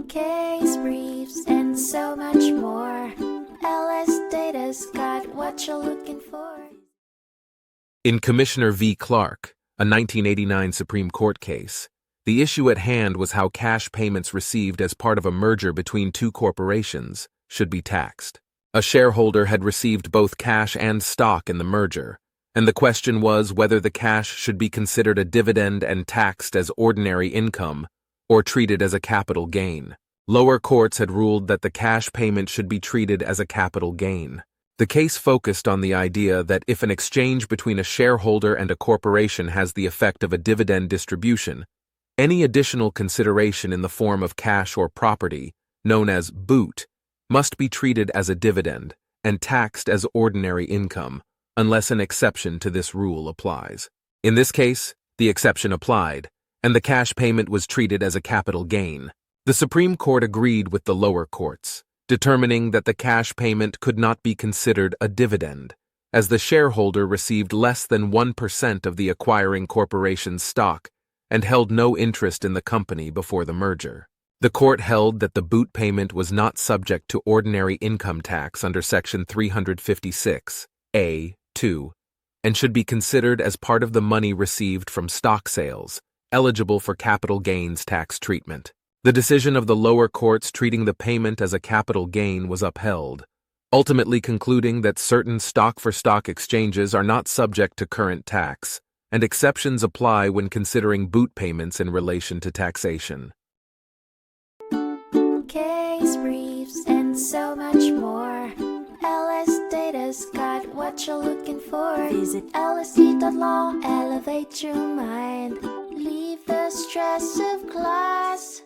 case briefs, and so much more. LSData's got what you're looking for. In Commissioner v. Clark, a 1989 Supreme Court case, the issue at hand was how cash payments received as part of a merger between two corporations should be taxed. A shareholder had received both cash and stock in the merger, and the question was whether the cash should be considered a dividend and taxed as ordinary income or treated as a capital gain. Lower courts had ruled that the cash payment should be treated as a capital gain. The case focused on the idea that if an exchange between a shareholder and a corporation has the effect of a dividend distribution, any additional consideration in the form of cash or property, known as boot, must be treated as a dividend and taxed as ordinary income, unless an exception to this rule applies. In this case, the exception applied, and the cash payment was treated as a capital gain. The Supreme Court agreed with the lower courts, determining that the cash payment could not be considered a dividend, as the shareholder received less than 1% of the acquiring corporation's stock and held no interest in the company before the merger. The court held that the boot payment was not subject to ordinary income tax under Section 356(a)(2) and should be considered as part of the money received from stock sales, eligible for capital gains tax treatment. The decision of the lower courts treating the payment as a capital gain was upheld, ultimately concluding that certain stock-for-stock exchanges are not subject to current tax, and exceptions apply when considering boot payments in relation to taxation. Case briefs, and so much more. LSData's got what you're looking for. Visit lsd.law, elevate your mind. Leave the stress of class.